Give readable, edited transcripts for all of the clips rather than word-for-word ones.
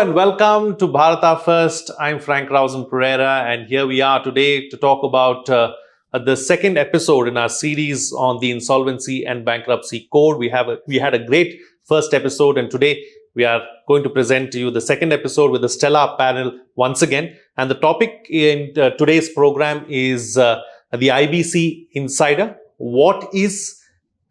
and welcome to Bharata First. I'm Frank Rausan Pereira, and here we are today to talk about the second episode in our series on the Insolvency and Bankruptcy Code. We had a great first episode, and today we are going to present to you the second episode with a stellar panel once again. And the topic in today's program is the IBC Insider. What is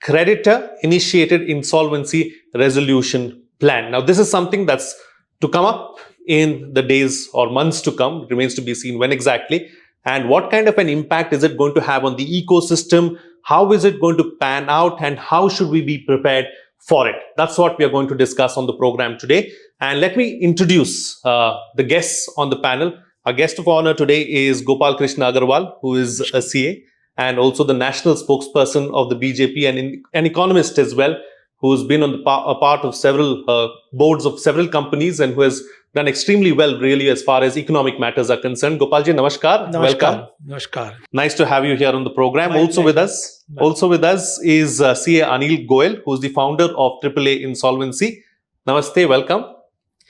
Creditor-Initiated Insolvency Resolution Plan? Now, this is something that's to come up in the days or months to come. It remains to be seen when exactly. And what kind of an impact is it going to have on the ecosystem? How is it going to pan out? And how should we be prepared for it? That's what we are going to discuss on the program today. And let me introduce the guests on the panel. Our guest of honor today is Gopal Krishna Agarwal, who is a CA and also the national spokesperson of the BJP and an economist as well, who's been on a part of several boards of several companies and who has done extremely well really as far as economic matters are concerned. Gopalji, namaskar. Welcome. Namaskar. Nice to have you here on the program. Also with us is CA Anil Goel, who's the founder of AAA Insolvency. Namaste, welcome.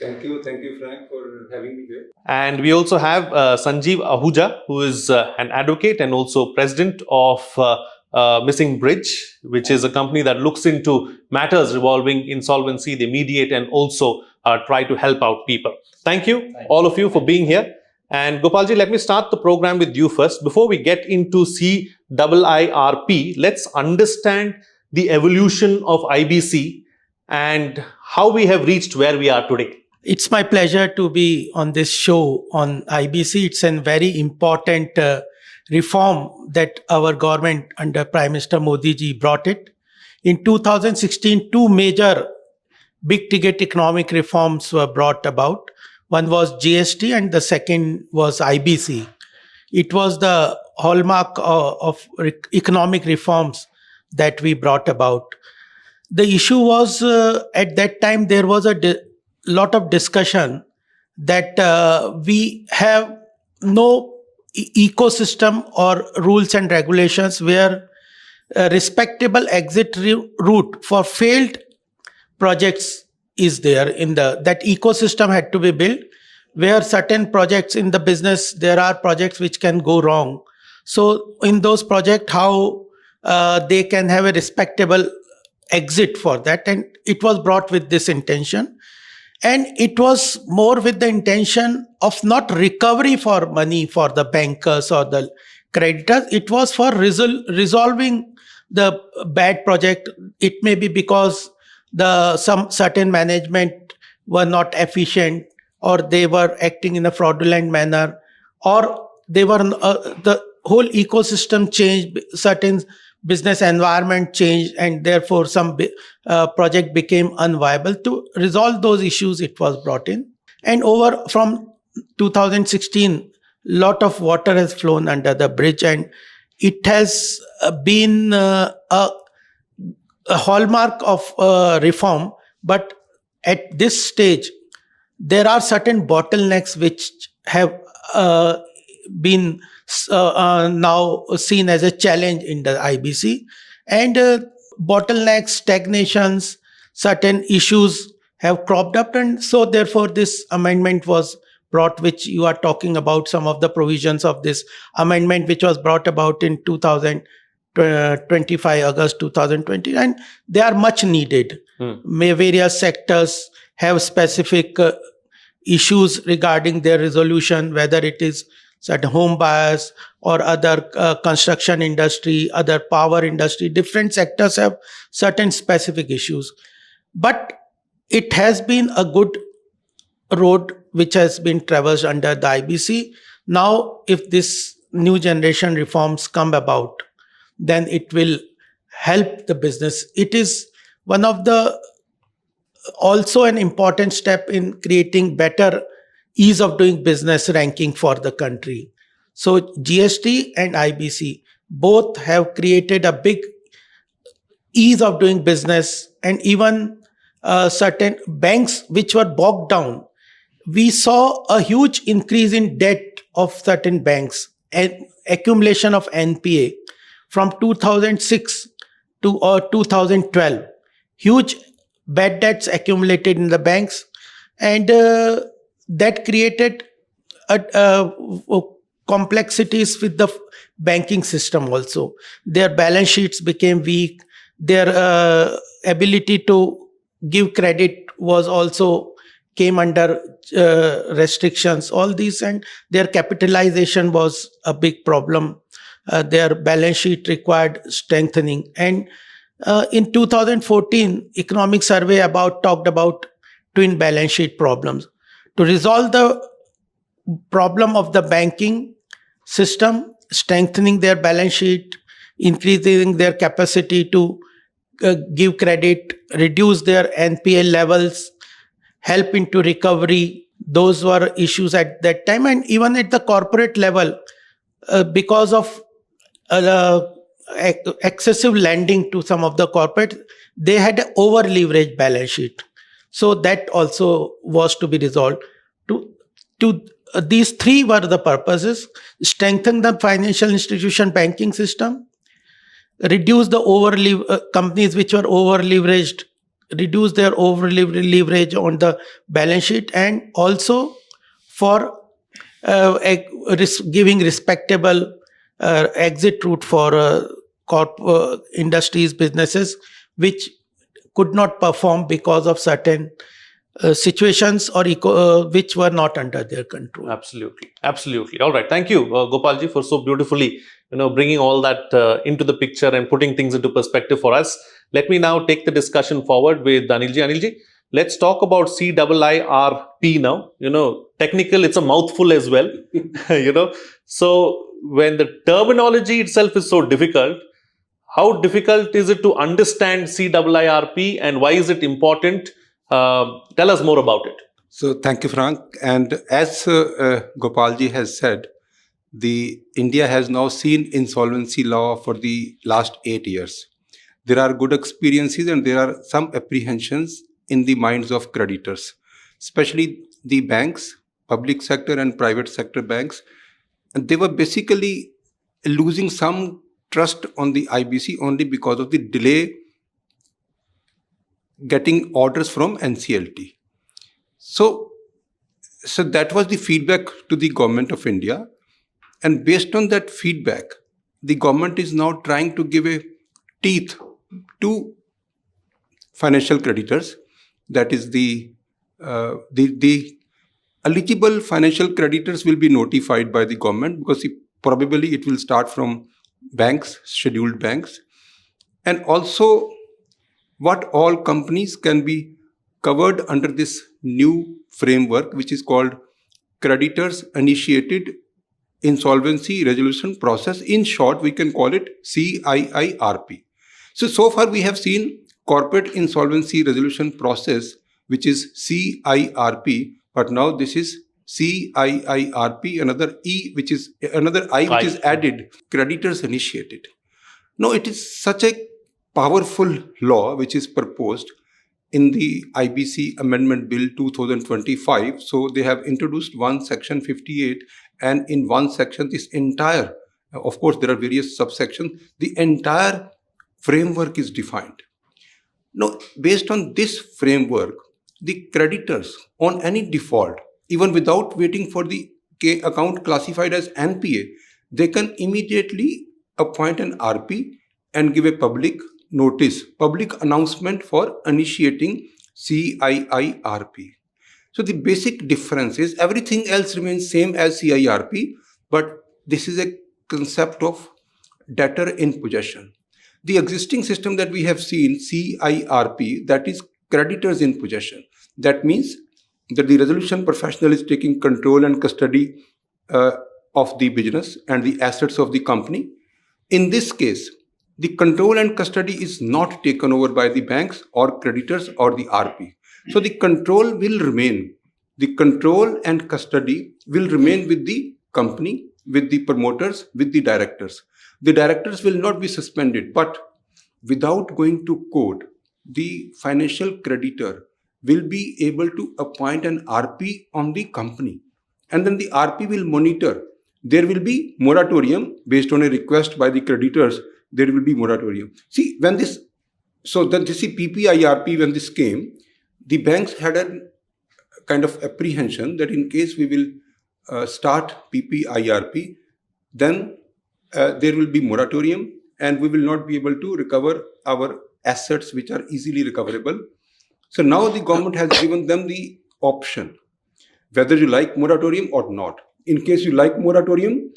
Thank you, Frank, for having me here. And we also have Sanjeev Ahuja, who is an advocate and also president of Missing Bridge, which is a company that looks into matters revolving insolvency. They mediate and also try to help out people. Thank you, all of you, for being here. And Gopalji, let me start the program with you first. Before we get into CIIRP, let's understand the evolution of IBC and how we have reached where we are today. It's my pleasure to be on this show on IBC. It's a very important reform that our government under Prime Minister Modi ji brought it. In 2016, two major big ticket economic reforms were brought about. One was GST and the second was IBC. It was the hallmark of economic reforms that we brought about. The issue was at that time there was a lot of discussion that we have no ecosystem or rules and regulations where a respectable exit route for failed projects is there. That ecosystem had to be built where certain projects in the business, there are projects which can go wrong. So in those projects, how they can have a respectable exit for that. And it was brought with this intention. And it was more with the intention of not recovery for money for the bankers or the creditors. It was for resolving the bad project. It may be because some certain management were not efficient, or they were acting in a fraudulent manner, or they were the whole ecosystem changed, certain business environment changed, and therefore some project became unviable. To resolve those issues, it was brought in. And over from 2016, lot of water has flown under the bridge, and it has been a hallmark of reform. But at this stage, there are certain bottlenecks which have been now seen as a challenge in the IBC, and bottlenecks, stagnations, certain issues have cropped up, and so therefore this amendment was brought, which you are talking about, some of the provisions of this amendment which was brought about in 2025 August 2020, and they are much needed. Various sectors have specific issues regarding their resolution, whether it is certain home buyers or other construction industry, other power industry. Different sectors have certain specific issues. But it has been a good road which has been traversed under the IBC. Now, if this new generation reforms come about, then it will help the business. It is one of the also an important step in creating better ease of doing business ranking for the country. So GST and IBC both have created a big ease of doing business, and even certain banks which were bogged down. We saw a huge increase in debt of certain banks and accumulation of NPA from 2006 to 2012. Huge bad debts accumulated in the banks, and that created complexities with the banking system also. Their balance sheets became weak. Their ability to give credit was also came under restrictions. All these, and their capitalization was a big problem. Their balance sheet required strengthening. And in 2014, economic survey talked about twin balance sheet problems. To resolve the problem of the banking system, strengthening their balance sheet, increasing their capacity to give credit, reduce their NPL levels, help into recovery. Those were issues at that time. And even at the corporate level, because of excessive lending to some of the corporate, they had an over leveraged balance sheet. So that also was to be resolved. These three were the purposes: strengthen the financial institution banking system, reduce the companies which were over leveraged, reduce their over leverage on the balance sheet, and also for giving respectable exit route for industries, businesses which could not perform because of certain situations or which were not under their control. Absolutely. All right. Thank you, Gopalji, for so beautifully, bringing all that into the picture and putting things into perspective for us. Let me now take the discussion forward with Anilji. Anilji, let's talk about CIIRP now. Technical, it's a mouthful as well. So when the terminology itself is so difficult, how difficult is it to understand CIIRP and why is it important? Tell us more about it. So thank you, Frank. And as Gopalji has said, India has now seen insolvency law for the last 8 years. There are good experiences and there are some apprehensions in the minds of creditors, especially the banks, public sector and private sector banks. And they were basically losing some trust on the IBC only because of the delay getting orders from NCLT. So that was the feedback to the government of India. And based on that feedback, the government is now trying to give a teeth to financial creditors. That is the eligible financial creditors will be notified by the government, because probably it will start from banks, scheduled banks. And also what all companies can be covered under this new framework, which is called Creditors-Initiated Insolvency Resolution Process. In short, we can call it CIIRP. So far we have seen Corporate Insolvency Resolution Process, which is CIIRP, but now this is CIIRP, another I, which is added, Creditors-Initiated. Now it is such a powerful law which is proposed in the IBC Amendment Bill 2025. So they have introduced one section 58, and in one section this entire, of course there are various subsections, the entire framework is defined. Now based on this framework, the creditors on any default, even without waiting for the account classified as NPA, they can immediately appoint an RP and give a public notice, public announcement for initiating CIIRP. So the basic difference is everything else remains same as CIIRP, but this is a concept of debtor in possession. The existing system that we have seen, CIIRP, that is creditors in possession. That means that the resolution professional is taking control and custody of the business and the assets of the company. In this case, the control and custody is not taken over by the banks or creditors or the RP. So the control will remain. The control and custody will remain with the company, with the promoters, with the directors. The directors will not be suspended, but without going to court, the financial creditor will be able to appoint an RP on the company. And then the RP will monitor. There will be moratorium based on a request by the creditors. There will be moratorium. See, when this PPIRP, when this came, the banks had a kind of apprehension that in case we will start PPIRP, then there will be moratorium and we will not be able to recover our assets which are easily recoverable. So now the government has given them the option whether you like moratorium or not. In case you like moratorium,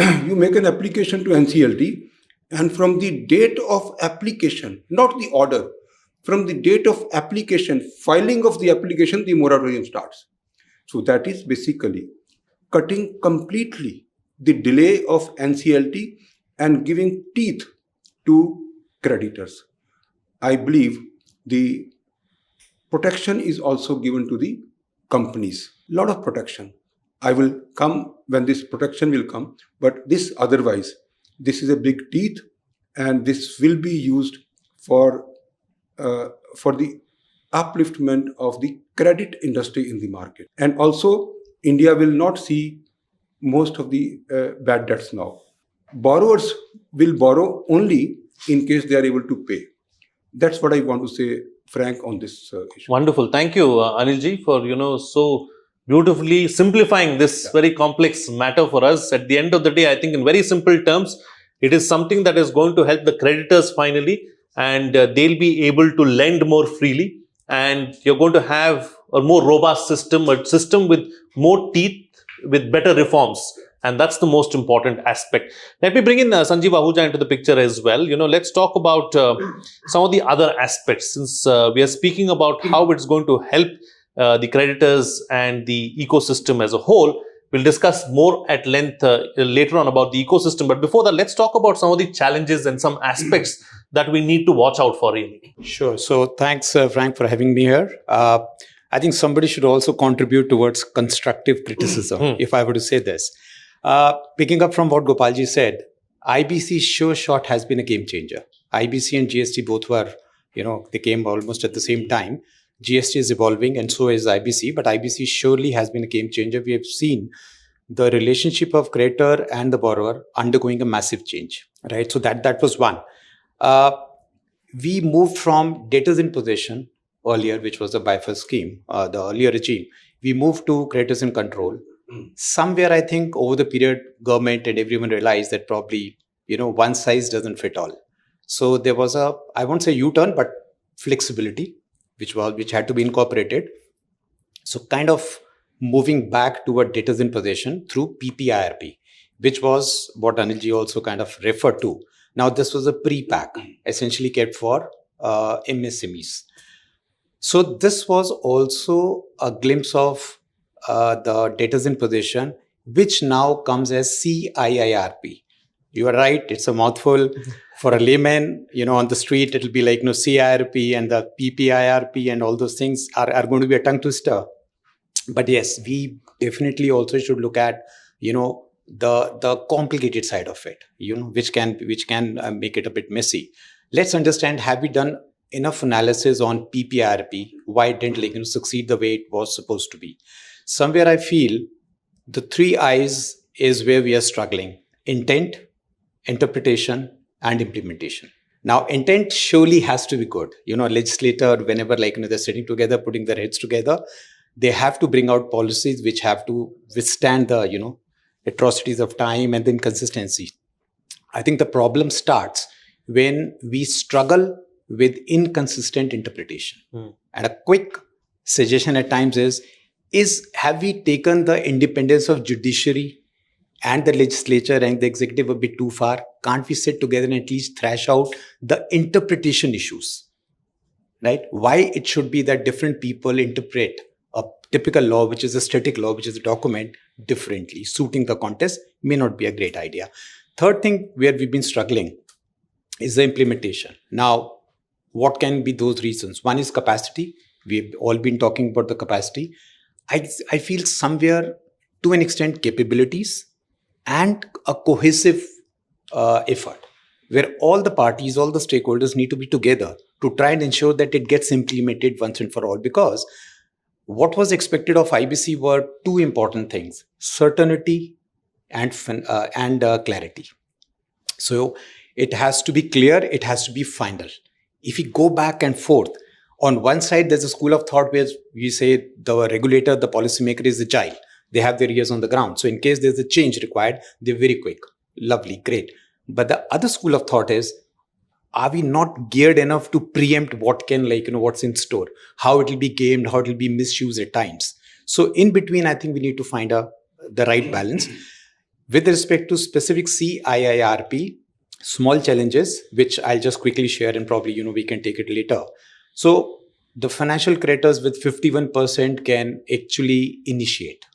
you make an application to NCLT, and from the date of application, not the order, from the date of application, filing of the application, the moratorium starts. So that is basically cutting completely the delay of NCLT and giving teeth to creditors. I believe the protection is also given to the companies. A lot of protection. I will come when this protection will come, but this otherwise, this is a big teeth, and this will be used for the upliftment of the credit industry in the market. And also, India will not see most of the bad debts now. Borrowers will borrow only in case they are able to pay. That's what I want to say, Frank, on this issue. Wonderful. Thank you, Anilji, for, so beautifully simplifying this very complex matter for us. At the end of the day, I think in very simple terms, it is something that is going to help the creditors finally, and they'll be able to lend more freely. And you're going to have a more robust system, a system with more teeth, with better reforms. And that's the most important aspect. Let me bring in Sanjeev Ahuja into the picture as well. Let's talk about some of the other aspects, since we are speaking about how it's going to help the creditors and the ecosystem as a whole. We'll discuss more at length later on about the ecosystem. But before that, let's talk about some of the challenges and some aspects that we need to watch out for, really. Sure. So thanks, Frank, for having me here. I think somebody should also contribute towards constructive criticism, if I were to say this. Picking up from what Gopalji said, IBC sure shot has been a game changer. IBC and GST both were, they came almost at the same time. GST is evolving and so is IBC, but IBC surely has been a game changer. We have seen the relationship of creditor and the borrower undergoing a massive change, right? So that was one. We moved from debtors in possession earlier, which was the BIFAS scheme, the earlier regime. We moved to creditors in control. Somewhere, I think, over the period, government and everyone realized that probably, one size doesn't fit all. So there was a, I won't say U-turn, but flexibility, which had to be incorporated. So kind of moving back toward debtors in possession through PPIRP, which was what Anilji also kind of referred to. Now, this was a pre-pack, essentially kept for MSMEs. So this was also a glimpse of the debtors in possession, which now comes as CIIRP. You are right, it's a mouthful. For a layman, on the street, it'll be like, CIIRP and the PPIRP and all those things are going to be a tongue twister. But yes, we definitely also should look at, the complicated side of it, which can make it a bit messy. Let's understand, have we done enough analysis on PPIRP? Why it didn't succeed the way it was supposed to be? Somewhere I feel the 3 I's is where we are struggling: intent, interpretation, and implementation. Now, intent surely has to be good. A legislator, whenever they're sitting together, putting their heads together, they have to bring out policies which have to withstand the, atrocities of time and then consistency. I think the problem starts when we struggle with inconsistent interpretation. And a quick suggestion at times is have we taken the independence of judiciary and the legislature and the executive a bit too far? Can't we sit together and at least thrash out the interpretation issues, right? Why it should be that different people interpret a typical law, which is a static law, which is a document, differently. Suiting the context may not be a great idea. Third thing where we've been struggling is the implementation. Now, what can be those reasons? One is capacity. We've all been talking about the capacity. I feel somewhere, to an extent, capabilities and a cohesive effort where all the parties, all the stakeholders need to be together to try and ensure that it gets implemented once and for all. Because what was expected of IBC were 2 important things: certainty and clarity. So it has to be clear, it has to be final. If we go back and forth, on one side, there's a school of thought where we say the regulator, the policymaker is agile. They have their ears on the ground. So in case there's a change required, they're very quick. Lovely, great. But the other school of thought is, are we not geared enough to preempt what can, what's in store, how it will be gamed, how it will be misused at times. So in between, I think we need to find the right balance. With respect to specific CIIRP, small challenges, which I'll just quickly share and probably, we can take it later. So the financial creditors with 51% can actually initiate.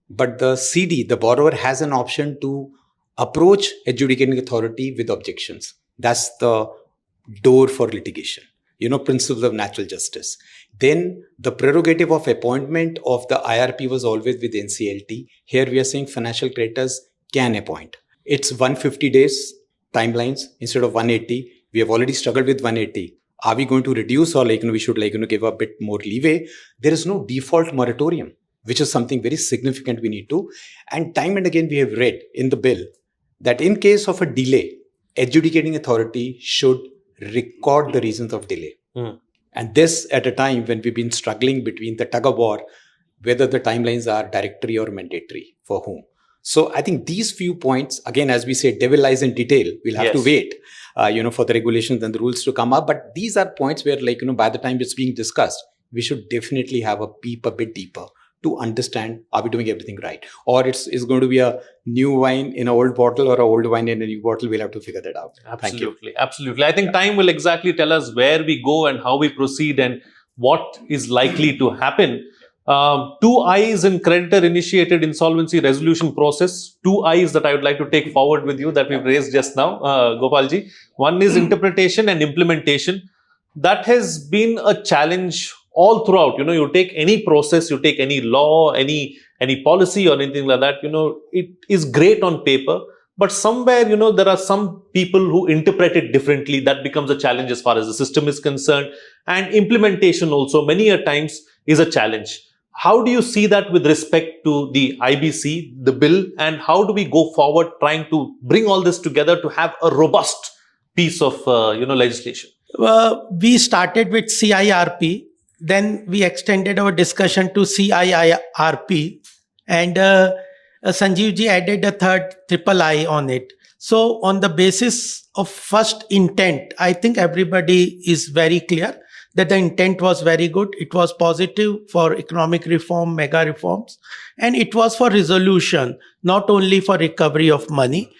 But the CD, the borrower, has an option to approach adjudicating authority with objections. That's the door for litigation, principles of natural justice. Then the prerogative of appointment of the IRP was always with NCLT. Here we are saying financial creditors can appoint. It's 150 days timelines instead of 180. We have already struggled with 180. Are we going to reduce, or we should give a bit more leeway? There is no default moratorium, which is something very significant we need to. And time and again we have read in the bill that in case of a delay, adjudicating authority should record the reasons of delay. And this at a time when we've been struggling between the tug of war, whether the timelines are directory or mandatory for whom. So I think these few points, again, as we say, devil lies in detail. We'll have to wait, for the regulations and the rules to come up. But these are points where, by the time it's being discussed, we should definitely have a peep a bit deeper to understand, are we doing everything right? Or it's going to be a new wine in an old bottle or an old wine in a new bottle. We'll have to figure that out. Absolutely. Absolutely. I think time will exactly tell us where we go and how we proceed and what is likely to happen. Two I's in creditor-initiated insolvency resolution process. Two I's that I would like to take forward with you that we've raised just now, Gopalji. One is interpretation and implementation. That has been a challenge all throughout. You take any process, you take any law, any policy or anything like that, it is great on paper, but somewhere, there are some people who interpret it differently. That becomes a challenge as far as the system is concerned. And implementation also many a times is a challenge. How do you see that with respect to the IBC, the bill, and how do we go forward trying to bring all this together to have a robust piece of, legislation? We started with CIIRP. Then we extended our discussion to CIIRP, and Sanjeev ji added a third III on it. So on the basis of first intent, I think everybody is very clear that the intent was very good. It was positive for economic reform, mega reforms, and it was for resolution, not only for recovery of money.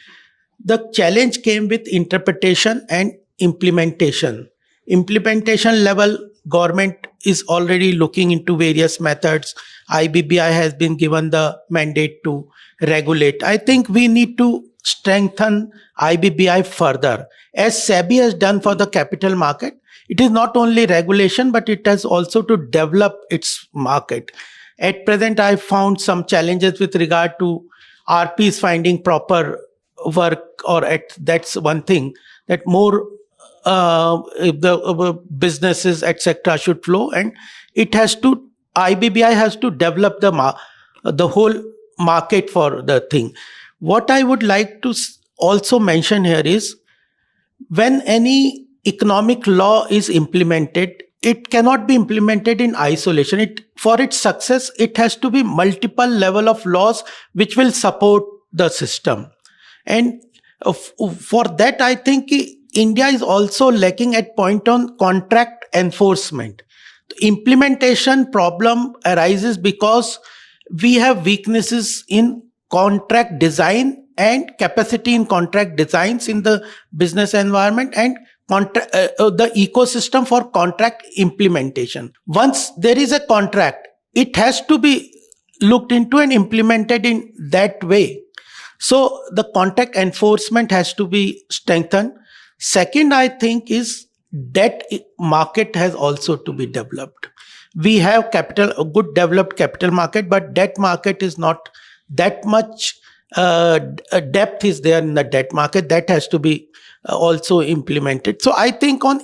The challenge came with interpretation and implementation. Implementation level, government is already looking into various methods. IBBI has been given the mandate to regulate. I think we need to strengthen IBBI further. As SEBI has done for the capital market, it is not only regulation, but it has also to develop its market. At present, I found some challenges with regard to RPs finding proper work, that's one thing, that more the businesses, etc., should flow, and IBBI has to develop the whole market for the thing. What I would like to also mention here is, when any economic law is implemented, it cannot be implemented in isolation. For its success, it has to be multiple level of laws which will support the system. And for that, I think India is also lacking at point on contract enforcement. The implementation problem arises because we have weaknesses in contract design and capacity in contract designs in the business environment, and the ecosystem for contract implementation. Once there is a contract, it has to be looked into and implemented in that way. So the contract enforcement has to be strengthened. Second, I think, is debt market has also to be developed. We have a good developed capital market, but debt market is not that much depth is there in the debt market. That has to be also implemented. So I think on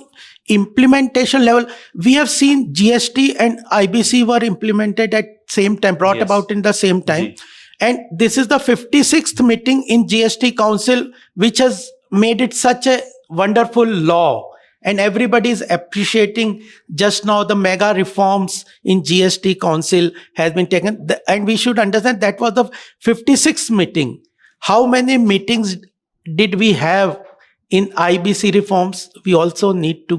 implementation level, we have seen GST and IBC were implemented at same time, brought about in the same time. And this is the 56th meeting in GST Council, which has made it such a wonderful law. And everybody is appreciating just now the mega reforms in GST Council has been taken. And we should understand that was the 56th meeting. How many meetings did we have in IBC reforms? We also need to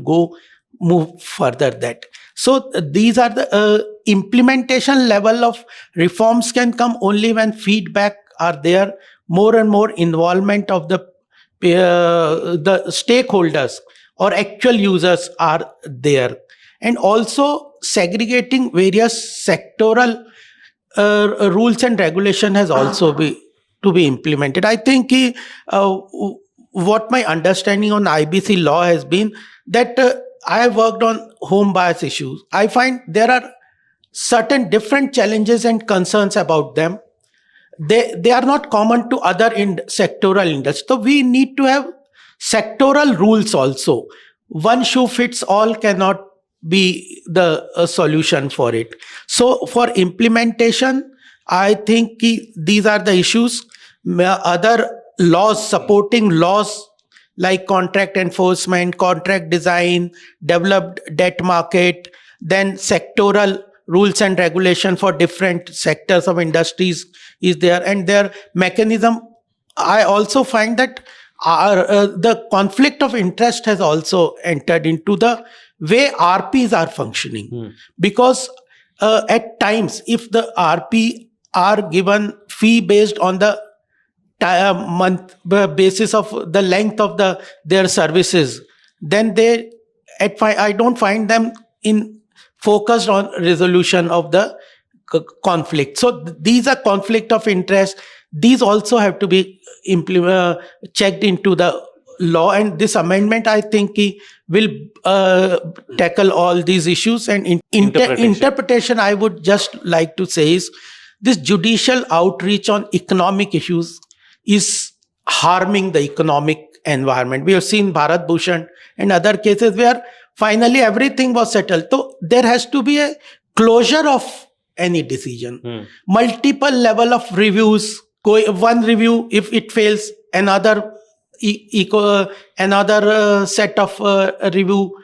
move further that. So these are the implementation level of reforms can come only when feedback are there, more and more involvement of the stakeholders or actual users are there, and also segregating various sectoral rules and regulation has also to be implemented. I think what my understanding on IBC law has been that I have worked on home buyers issues. I find there are certain different challenges and concerns about them. They are not common to other sectoral industries. So we need to have sectoral rules also. One shoe fits all cannot be the solution for it. So for implementation, I think these are the issues. Other laws, supporting laws like contract enforcement, contract design, developed debt market, then sectoral rules and regulation for different sectors of industries is there, and their mechanism. I also find that the conflict of interest has also entered into the way RPs are functioning. Because at times, if the RP are given fee based on the month basis of the length of their services, then I don't find them focused on resolution of the conflict. So these are conflict of interest. These also have to be checked into the law, and this amendment, I think, will tackle all these issues. And interpretation, I would just like to say is this judicial outreach on economic issues is harming the economic environment. We have seen Bharat Bhushan and other cases where finally everything was settled. So there has to be a closure of any decision. Multiple level of reviews. One review, if it fails, another set of review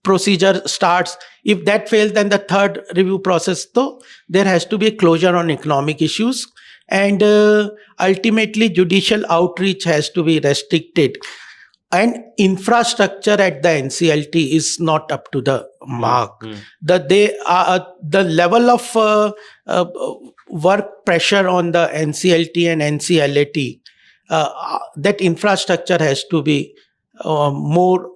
procedure starts. If that fails, then the third review process. So there has to be a closure on economic issues, and ultimately judicial outreach has to be restricted. And infrastructure at the NCLT is not up to the mark. The level of work pressure on the NCLT and NCLAT, that infrastructure has to be more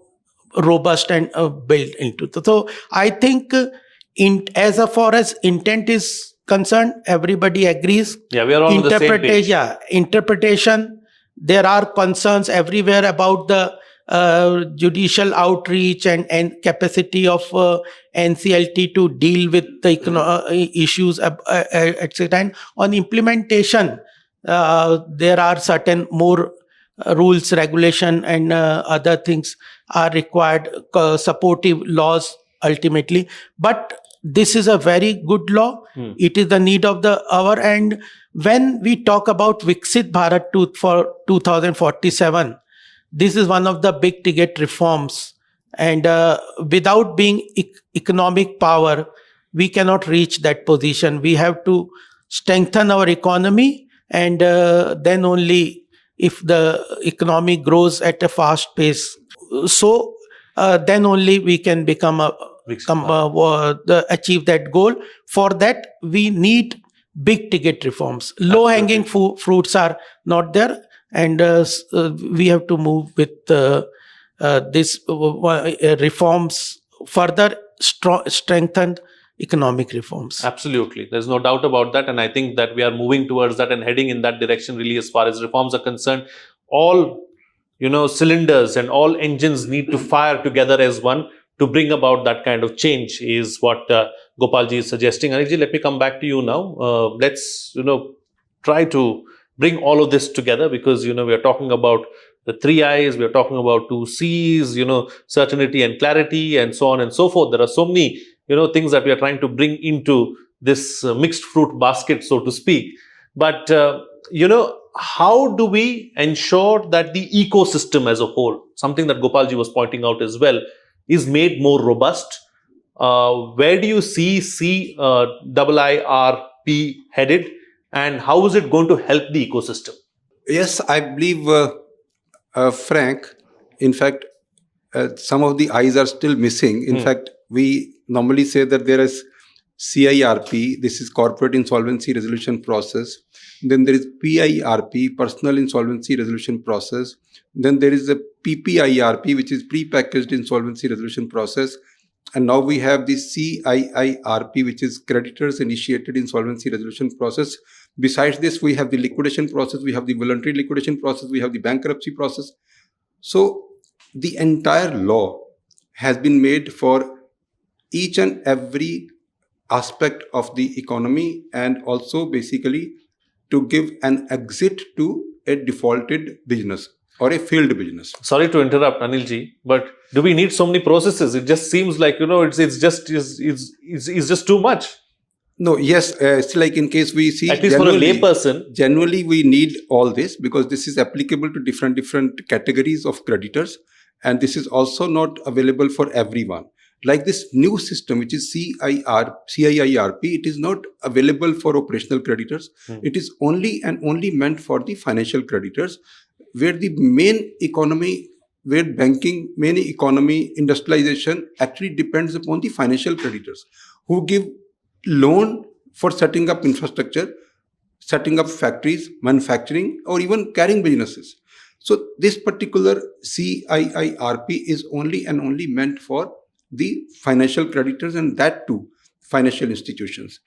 robust and built into. So I think as far as intent is concerned, everybody agrees. Yeah, we are all on the same page. Yeah, interpretation. There are concerns everywhere about the judicial outreach and capacity of NCLT to deal with the issues, etc. And on implementation, there are certain more rules, regulation, and other things are required, supportive laws ultimately. But this is a very good law. It is the need of the hour. And when we talk about Viksit Bharat for 2047, this is one of the big ticket reforms. And without being economic power, we cannot reach that position. We have to strengthen our economy, and then only if the economy grows at a fast pace, so then only we can achieve that goal. For that, we need big ticket reforms. Low hanging fruits are not there, and we have to move with this reforms, further strengthened economic reforms. Absolutely. There's no doubt about that. And I think that we are moving towards that and heading in that direction really as far as reforms are concerned. All, cylinders and all engines need to fire together as one to bring about that kind of change is what Gopalji is suggesting. Anilji, let me come back to you now. Let's, try to bring all of this together, because, we are talking about the 3 I's, we are talking about 2 C's, certainty and clarity, and so on and so forth. There are so many, things that we are trying to bring into this mixed fruit basket, so to speak. But, how do we ensure that the ecosystem as a whole, something that Gopalji was pointing out as well, is made more robust? Where do you see CIIRP headed, and how is it going to help the ecosystem? Yes, I believe, Frank, in fact, some of the I's are still missing. In fact, we normally say that there is CIIRP, this is Corporate Insolvency Resolution Process. Then there is PIRP, Personal Insolvency Resolution Process. Then there is the PPIRP, which is Prepackaged Insolvency Resolution Process. And now we have the CIIRP, which is Creditors-Initiated Insolvency Resolution Process. Besides this, we have the liquidation process, we have the voluntary liquidation process, we have the bankruptcy process. So the entire law has been made for each and every aspect of the economy, and also basically to give an exit to a defaulted business or a failed business. Sorry to interrupt, Anilji, but do we need so many processes? It just seems like, it's just too much. No, yes, it's like in case we see, at least for a layperson, generally we need all this because this is applicable to different categories of creditors, and this is also not available for everyone. Like this new system, which is CIIRP, it is not available for operational creditors. It is only and only meant for the financial creditors, where the main economy, where banking, main economy, industrialization actually depends upon the financial creditors who give loan for setting up infrastructure, setting up factories, manufacturing, or even carrying businesses. So this particular CIIRP is only and only meant for the financial creditors, and that too financial institutions.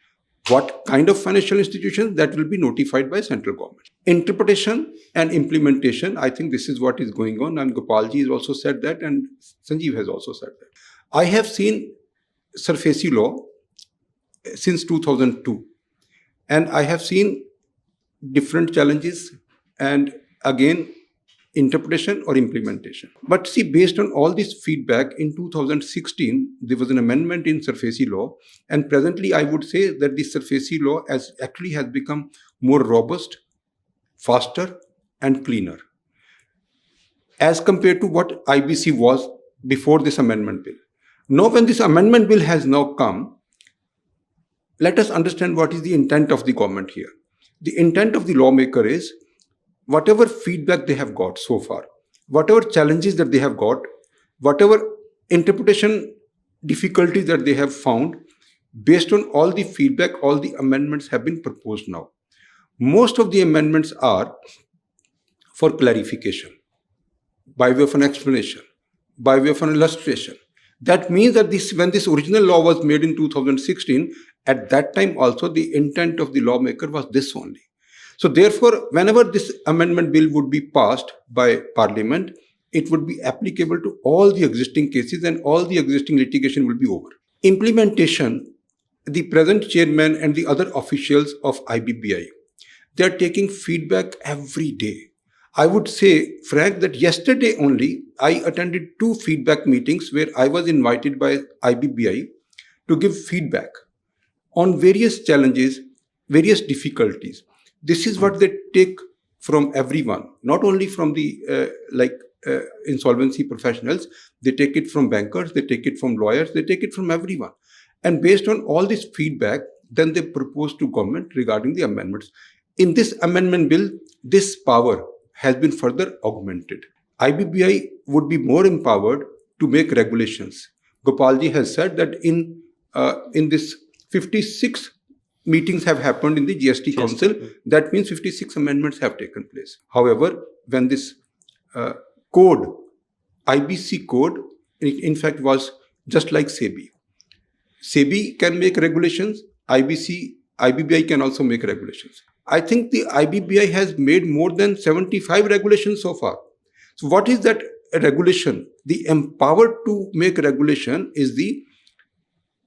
What kind of financial institutions? That will be notified by central government. Interpretation and implementation, I think this is what is going on, and Gopalji has also said that, and Sanjeev has also said that. I have seen SARFAESI law since 2002, and I have seen different challenges and again interpretation or implementation. But see, based on all this feedback, in 2016 there was an amendment in SARFAESI law, and presently I would say that the SARFAESI law has become more robust, faster and cleaner as compared to what IBC was before this amendment bill. Now when this amendment bill has now come, let us understand what is the intent of the government here. The intent of the lawmaker is whatever feedback they have got so far, whatever challenges that they have got, whatever interpretation difficulties that they have found, based on all the feedback, all the amendments have been proposed now. Most of the amendments are for clarification, by way of an explanation, by way of an illustration. That means that when this original law was made in 2016, at that time also the intent of the lawmaker was this only. So therefore, whenever this amendment bill would be passed by Parliament, it would be applicable to all the existing cases and all the existing litigation will be over. Implementation, the present chairman and the other officials of IBBI, they are taking feedback every day. I would say, Frank, that yesterday only I attended 2 feedback meetings where I was invited by IBBI to give feedback on various challenges, various difficulties. This is what they take from everyone, not only from the insolvency professionals. They take it from bankers, they take it from lawyers, they take it from everyone. And based on all this feedback, then they propose to government regarding the amendments. In this amendment bill, this power has been further augmented. IBBI would be more empowered to make regulations. Gopalji has said that in this 56 meetings have happened in the GST Council. That means 56 amendments have taken place. However, when this code, IBC code, in fact was just like SEBI. SEBI can make regulations, IBBI can also make regulations. I think the IBBI has made more than 75 regulations so far. So what is that regulation? The empowered to make regulation is the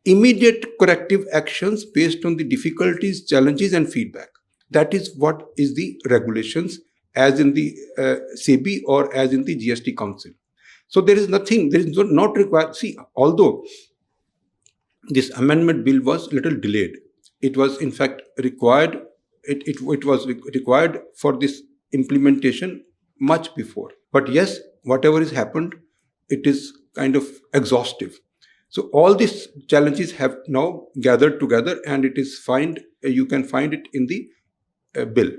immediate corrective actions based on the difficulties, challenges and feedback. That is what is the regulations as in the SEBI or as in the GST Council. So there is nothing, there is not required. See, although this amendment bill was little delayed, it was in fact required it was required for this implementation much before. But yes, whatever has happened, it is kind of exhaustive. So all these challenges have now gathered together, and it is you can find it in the bill.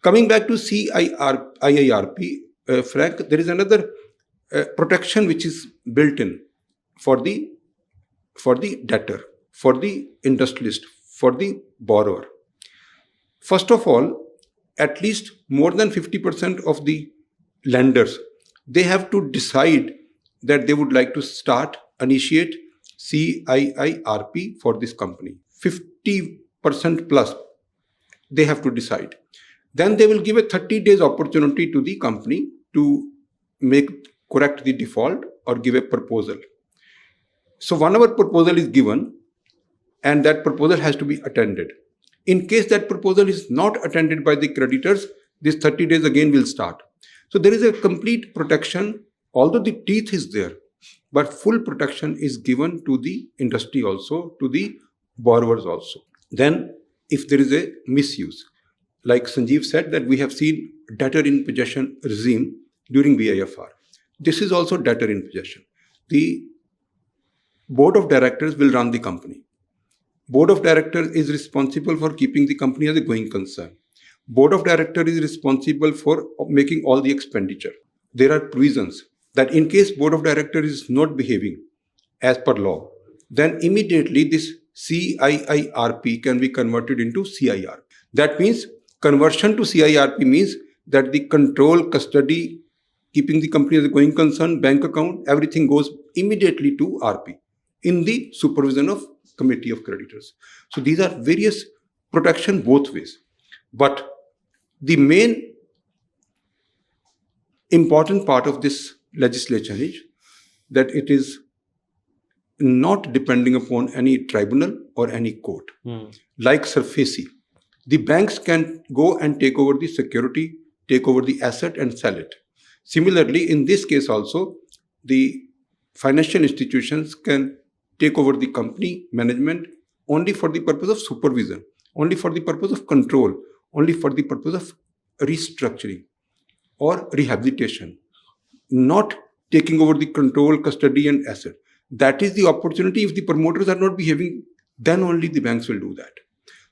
Coming back to CIIRP, Frank, there is another protection which is built in for the debtor, for the industrialist, for the borrower. First of all, at least more than 50% of the lenders, they have to decide that they would like to initiate CIIRP for this company. 50% plus, they have to decide. Then they will give a 30 days opportunity to the company to correct the default or give a proposal. So whenever proposal is given, and that proposal has to be attended. In case that proposal is not attended by the creditors, this 30 days again will start. So there is a complete protection, although the teeth is there, but full protection is given to the industry also, to the borrowers also. Then if there is a misuse, like Sanjeev said, that we have seen debtor in possession regime during VIFR. This is also debtor in possession. The board of directors will run the company. Board of directors is responsible for keeping the company as a going concern. Board of directors is responsible for making all the expenditure. There are provisions that in case board of directors is not behaving as per law, then immediately this CIIRP can be converted into CIRP. That means conversion to CIRP means that the control, custody, keeping the company as a going concern, bank account, everything goes immediately to RP in the supervision of committee of creditors. So these are various protection both ways. But the main important part of this legislation is that it is not depending upon any tribunal or any court. Like SARFAESI, the banks can go and take over the security, take over the asset and sell it. Similarly, in this case also, the financial institutions can take over the company management only for the purpose of supervision, only for the purpose of control, only for the purpose of restructuring or rehabilitation, not taking over the control, custody and asset. That is the opportunity. If the promoters are not behaving, then only the banks will do that.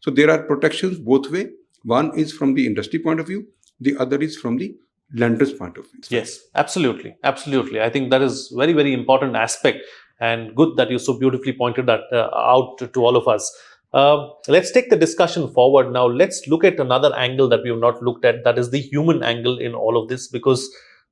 So there are protections both way. One is from the industry point of view, the other is from the lender's point of view. Yes, absolutely. Absolutely. I think that is very, very important aspect, and good that you so beautifully pointed that out to all of us. Let's take the discussion forward now. Let's look at another angle that we have not looked at, that is the human angle in all of this, because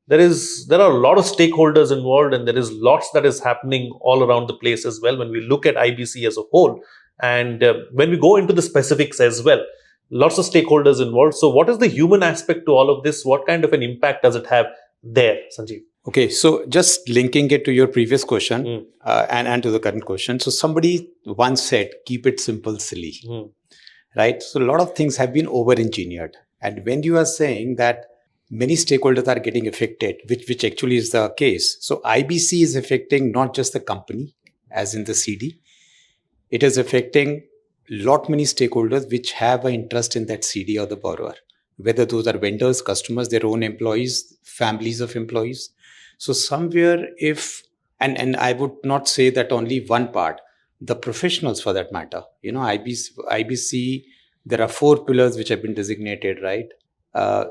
there are a lot of stakeholders involved, and there is lots that is happening all around the place as well when we look at IBC as a whole. And when we go into the specifics as well, lots of stakeholders involved. So what is the human aspect to all of this? What kind of an impact does it have there, Sanjeev? Okay, so just linking it to your previous question and to the current question. So somebody once said, keep it simple, silly, right? So a lot of things have been over-engineered. And when you are saying that many stakeholders are getting affected, which actually is the case. So IBC is affecting not just the company, as in the CD. It is affecting lot many stakeholders which have an interest in that CD or the borrower, whether those are vendors, customers, their own employees, families of employees. So somewhere and I would not say that only one part, the professionals for that matter, IBC, there are 4 pillars which have been designated, right?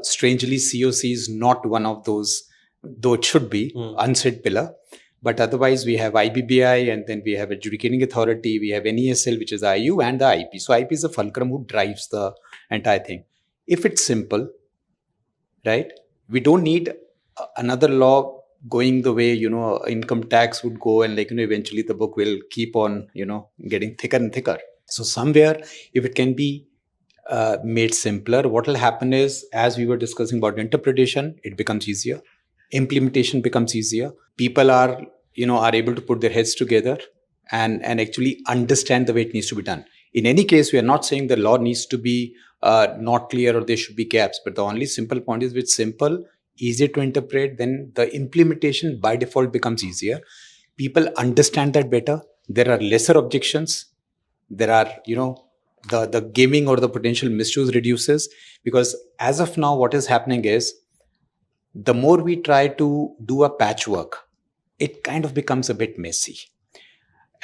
Strangely, COC is not one of those, though it should be, unsaid pillar. But otherwise, we have IBBI, and then we have adjudicating authority, we have NESL, which is IU, and the IP. So IP is the fulcrum who drives the entire thing. If it's simple, right, we don't need another law going the way, income tax would go, and eventually the book will keep on, getting thicker and thicker. So somewhere, if it can be made simpler, what will happen is, as we were discussing about interpretation, it becomes easier. Implementation becomes easier. People are able to put their heads together and actually understand the way it needs to be done. In any case, we are not saying the law needs to be not clear or there should be gaps, but the only simple point is, with simple, easier to interpret, then the implementation by default becomes easier. People understand that better. There are lesser objections. There are, the gaming or the potential misuse reduces, because as of now, what is happening is the more we try to do a patchwork, it kind of becomes a bit messy.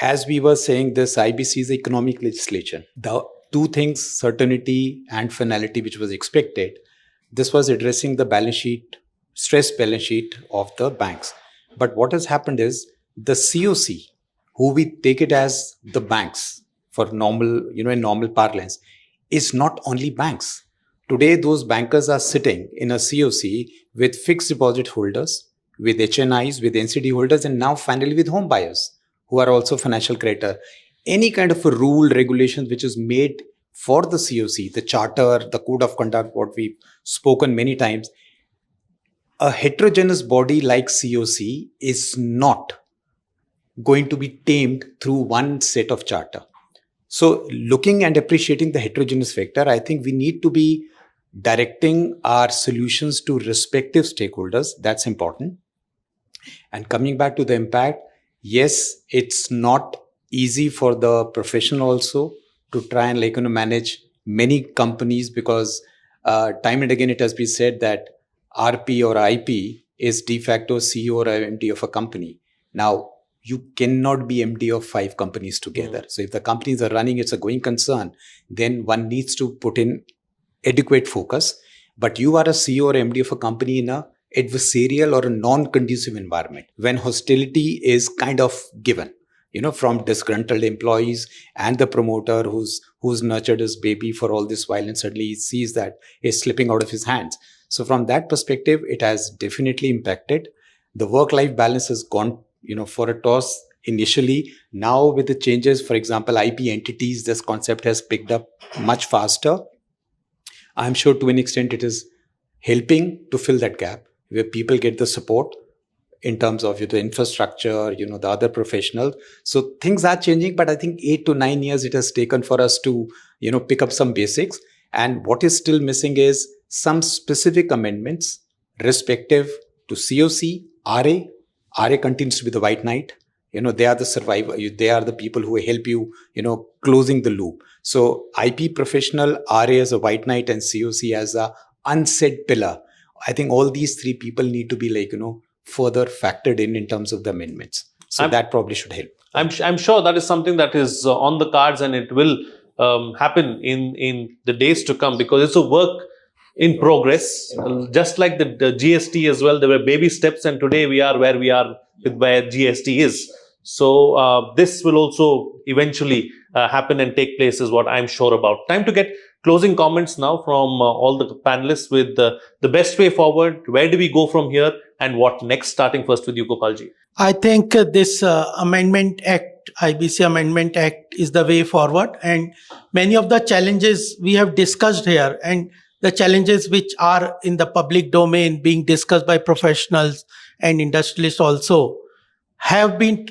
As we were saying, this IBC is economic legislation. The two things, certainty and finality, which was expected, this was addressing the balance sheet, stress balance sheet of the banks. But what has happened is the COC, who we take it as the banks for normal, in normal parlance, is not only banks. Today, those bankers are sitting in a COC with fixed deposit holders, with HNIs, with NCD holders, and now finally with home buyers, who are also financial creditor. Any kind of a rule, regulation which is made for the COC, the charter, the code of conduct, what we've spoken many times, a heterogeneous body like COC is not going to be tamed through one set of charter. So looking and appreciating the heterogeneous factor, I think we need to be directing our solutions to respective stakeholders. That's important. And coming back to the impact, yes, it's not easy for the professional also to try and manage many companies, because time and again it has been said that RP or IP is de facto CEO or MD of a company. Now, you cannot be MD of 5 companies together. So if the companies are running, it's a going concern, then one needs to put in adequate focus. But you are a CEO or MD of a company in a adversarial or a non-conducive environment, when hostility is kind of given, from disgruntled employees and the promoter who's nurtured his baby for all this while, and suddenly he sees that it's slipping out of his hands. So from that perspective, it has definitely impacted. The work-life balance has gone, for a toss initially. Now with the changes, for example, IP entities, this concept has picked up much faster. I'm sure to an extent it is helping to fill that gap, where people get the support in terms of the infrastructure, the other professionals. So things are changing, but I think 8 to 9 years it has taken for us to, pick up some basics. And what is still missing is some specific amendments respective to COC, RA. RA continues to be the white knight. They are the survivor. They are the people who help you, closing the loop. So IP professional, RA as a white knight, and COC as a unsaid pillar. I think all these 3 people need to be further factored in terms of the amendments. So that probably should help. I'm sure that is something that is on the cards, and it will happen in the days to come, because it's a work in progress. Just like the GST as well, there were baby steps, and today we are where we are with where GST is. So this will also eventually happen and take place, is what I'm sure about. Time to get closing comments now from all the panelists with the best way forward. Where do we go from here, and what next? Starting first with you, Gopalji. I think this Amendment Act, IBC Amendment Act, is the way forward. And many of the challenges we have discussed here, and the challenges which are in the public domain being discussed by professionals and industrialists also, have been,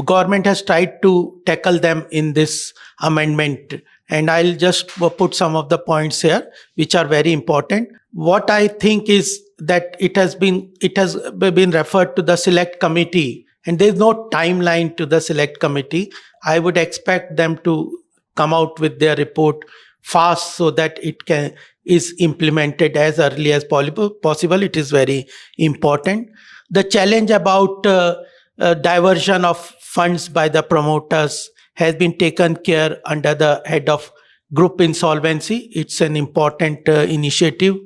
government has tried to tackle them in this amendment. And I'll just put some of the points here, which are very important. What I think is that it has been referred to the select committee, and there's no timeline to the select committee. I would expect them to come out with their report fast, so that it is implemented as early as possible. It is very important. The challenge about diversion of funds by the promoters has been taken care under the head of group insolvency. It's an important initiative.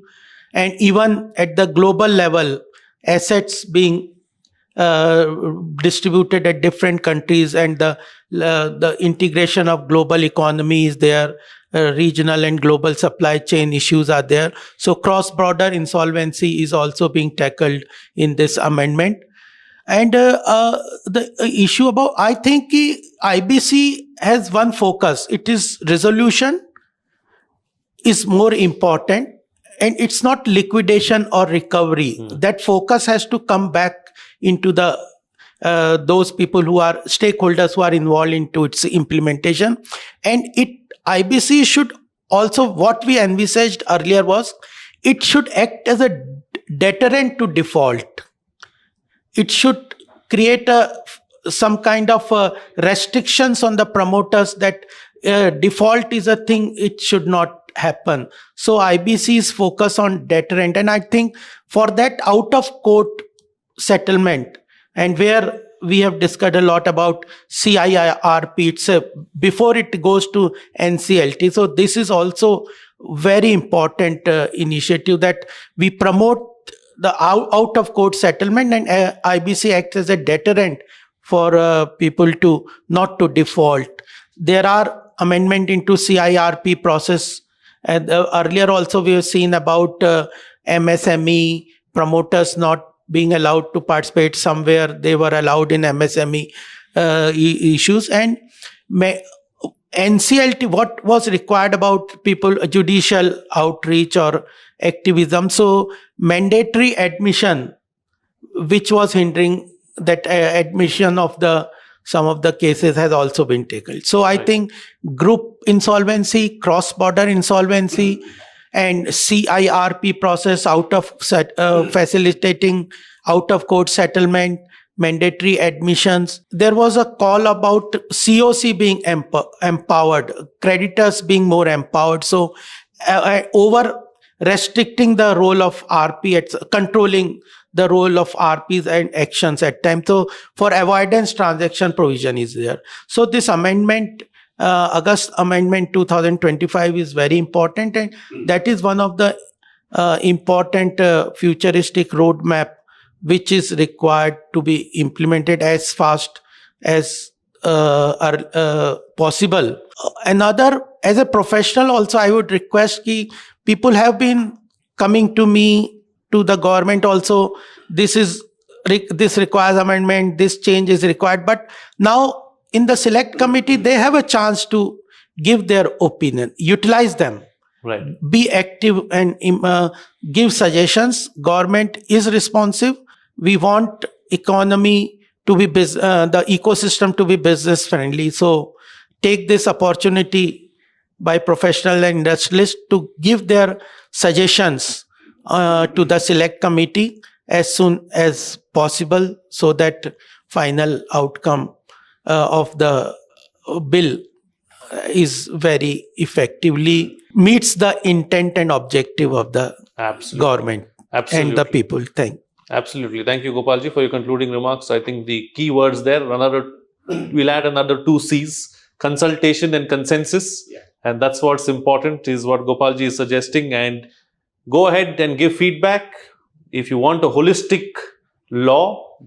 And even at the global level, assets being distributed at different countries, and the integration of global economies there, regional and global supply chain issues are there. So cross-border insolvency is also being tackled in this amendment. And the issue about, I think IBC has one focus. It is resolution is more important, and it's not liquidation or recovery. That focus has to come back into the those people who are stakeholders who are involved into its implementation. And IBC should also, what we envisaged earlier was, it should act as a deterrent to default. It should create some kind of restrictions on the promoters, that default is a thing, it should not happen. So IBC's focus on deterrent, and I think for that out of court settlement, and where we have discussed a lot about CIIRP, it's before it goes to NCLT. So this is also very important initiative that we promote the out of court settlement, and IBC acts as a deterrent for people to not to default. There are amendment into CIIRP process, and earlier also we have seen about MSME promoters not being allowed to participate. Somewhere they were allowed in MSME issues, and NCLT, what was required about people, judicial outreach or activism. So mandatory admission, which was hindering that admission of some of the cases, has also been taken. So I think group insolvency, cross-border insolvency, and CIIRP process facilitating out of court settlement, mandatory admissions. There was a call about COC being empowered, creditors being more empowered. So over restricting the role of RP, controlling the role of RPs and actions at times. So for avoidance, transaction provision is there. So this amendment, August Amendment 2025, is very important, and that is one of the important futuristic roadmap which is required to be implemented as fast as possible. Another, as a professional also, I would request that people have been coming to me, to the government also, this requires amendment, this change is required. But now in the select committee, they have a chance to give their opinion, utilize them, right, be active and give suggestions. Government is responsive. We want economy to be the ecosystem to be business friendly. So take this opportunity by professional and industrialists to give their suggestions to the select committee as soon as possible, so that final outcome of the bill is very effectively meets the intent and objective of the government and the people. Absolutely. Thank you, Gopalji, for your concluding remarks. I think the key words there, we'll add another 2 C's, consultation and consensus. Yeah. And that's what's important, is what Gopalji is suggesting. And go ahead and give feedback. If you want a holistic law,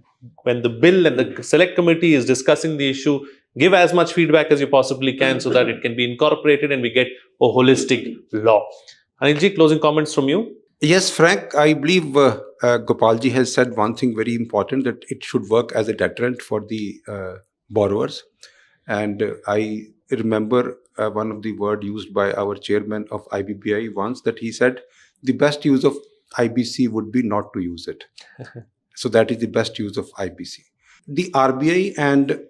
when the bill and the select committee is discussing the issue, give as much feedback as you possibly can so that it can be incorporated and we get a holistic law. Anilji, closing comments from you? Yes, Frank, I believe Gopalji has said one thing very important, that it should work as a deterrent for the borrowers. And I remember one of the words used by our chairman of IBBI once, that he said, the best use of IBC would be not to use it. So that is the best use of IBC. The RBI and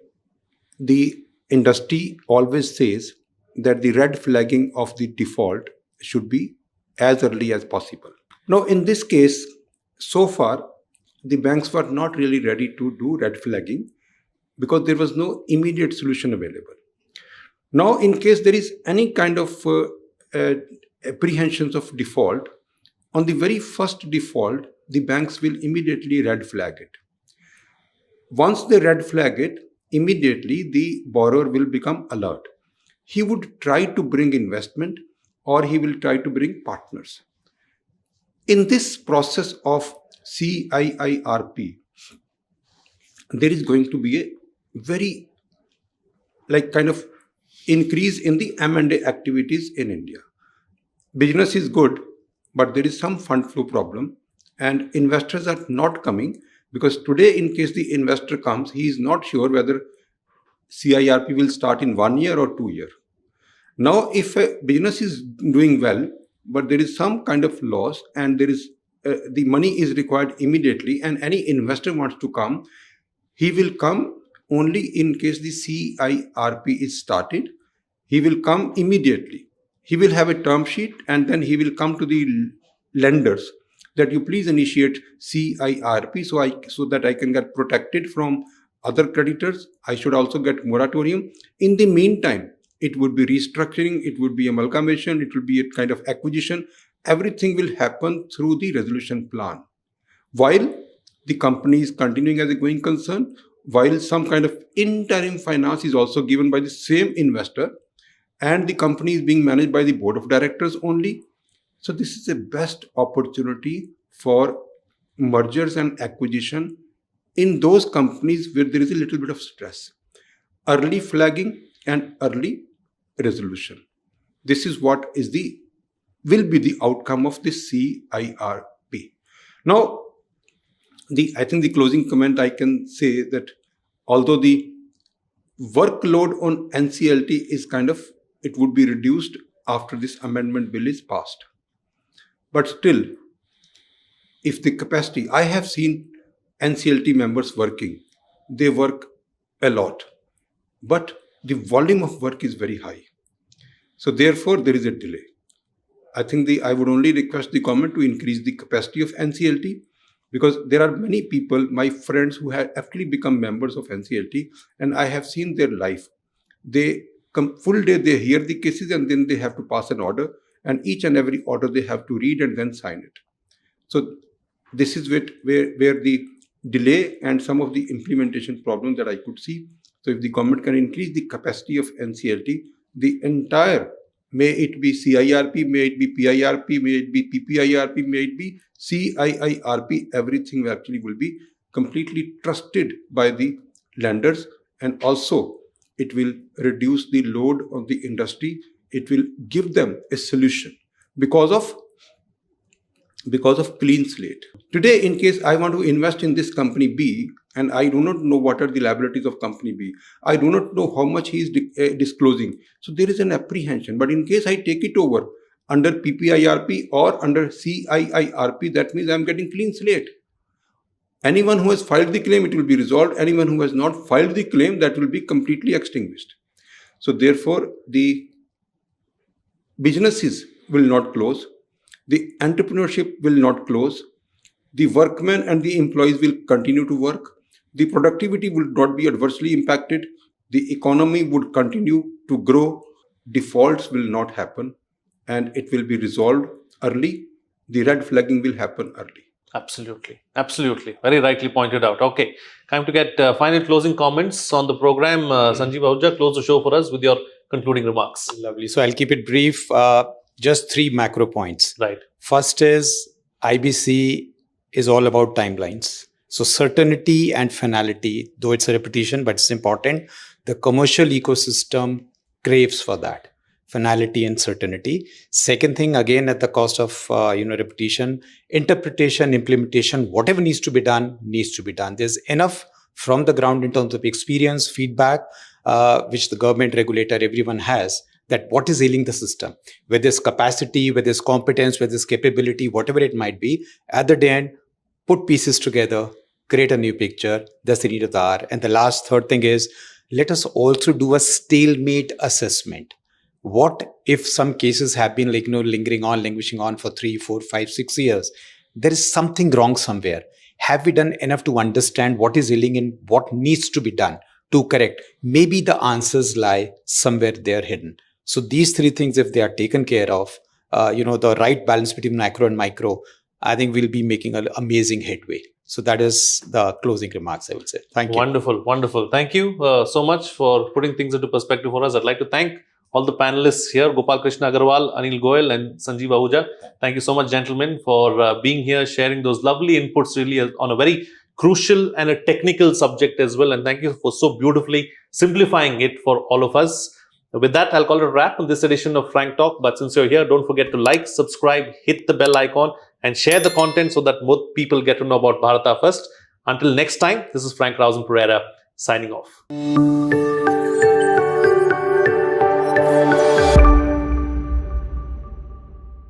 the industry always says that the red flagging of the default should be as early as possible. Now, in this case, so far, the banks were not really ready to do red flagging because there was no immediate solution available. Now, in case there is any kind of apprehensions of default, on the very first default, the banks will immediately red flag it. Once they red flag it, immediately the borrower will become alert. He would try to bring investment, or he will try to bring partners. In this process of CIIRP, there is going to be a very kind of increase in the M&A activities in India. Business is good, but there is some fund flow problem, and investors are not coming, because today, in case the investor comes, he is not sure whether CIIRP will start in 1 year or 2 years. Now, if a business is doing well, but there is some kind of loss, and there is the money is required immediately, and any investor wants to come, he will come only in case the CIIRP is started. He will come immediately. He will have a term sheet, and then he will come to the lenders that you please initiate CIIRP so that I can get protected from other creditors. I should also get moratorium. In the meantime, it would be restructuring, it would be amalgamation, it will be a kind of acquisition. Everything will happen through the resolution plan. While the company is continuing as a going concern, while some kind of interim finance is also given by the same investor, and the company is being managed by the board of directors only. So this is the best opportunity for mergers and acquisition in those companies where there is a little bit of stress. Early flagging and early resolution. This is what will be the outcome of the CIIRP. Now, I think the closing comment I can say that although the workload on NCLT is it would be reduced after this amendment bill is passed. But still, if the capacity, I have seen NCLT members working, they work a lot, but the volume of work is very high. So therefore, there is a delay. I think I would only request the government to increase the capacity of NCLT, because there are many people, my friends, who have actually become members of NCLT, and I have seen their life. They come full day, they hear the cases, and then they have to pass an order, and each and every order they have to read and then sign it. So this is where the delay and some of the implementation problems that I could see. So if the government can increase the capacity of NCLT, the entire, may it be CIRP, may it be PIRP, may it be PPIRP, may it be CIIRP, everything actually will be completely trusted by the lenders, and also it will reduce the load on the industry. It will give them a solution because of clean slate. Today, in case I want to invest in this company B, and I do not know what are the liabilities of company B, I do not know how much he is disclosing. So there is an apprehension. But in case I take it over under PPIRP or under CIIRP, that means I am getting clean slate. Anyone who has filed the claim, it will be resolved. Anyone who has not filed the claim, that will be completely extinguished. So therefore, the businesses will not close. The entrepreneurship will not close. The workmen and the employees will continue to work. The productivity will not be adversely impacted. The economy would continue to grow. Defaults will not happen, and it will be resolved early. The red flagging will happen early. Absolutely. Absolutely. Very rightly pointed out. Okay. Time to get final closing comments on the program. Sanjeev Ahuja, close the show for us with your concluding remarks. Lovely. So I'll keep it brief. Just 3 macro points. Right. First is IBC is all about timelines. So certainty and finality, though it's a repetition, but it's important. The commercial ecosystem craves for that. Finality and certainty. Second thing, again, at the cost of repetition, interpretation, implementation, whatever needs to be done, needs to be done. There's enough from the ground in terms of experience, feedback, which the government, regulator, everyone has, that what is ailing the system, whether it's capacity, whether it's competence, whether it's capability, whatever it might be. At the end, put pieces together, create a new picture. That's the need of the hour. And the last third thing is, let us also do a stalemate assessment. What if some cases have been lingering on, languishing on for 3, 4, 5, 6 years? There is something wrong somewhere. Have we done enough to understand what is ailing and what needs to be done to correct? Maybe the answers lie somewhere there hidden. So these 3 things, if they are taken care of, the right balance between macro and micro, I think we'll be making an amazing headway. So that is the closing remarks, I would say. Thank you. Wonderful. Wonderful. Thank you so much for putting things into perspective for us. I'd like to thank all the panelists here, Gopal, Krishna, Agarwal, Anil Goyal and Sanjeev Ahuja. Thank you so much, gentlemen, for being here, sharing those lovely inputs really on a very crucial and a technical subject as well. And thank you for so beautifully simplifying it for all of us. With that, I'll call it a wrap on this edition of Frank Talk. But since you're here, don't forget to like, subscribe, hit the bell icon and share the content so that more people get to know about Bharata First. Until next time, this is Frank Rausan Pereira signing off.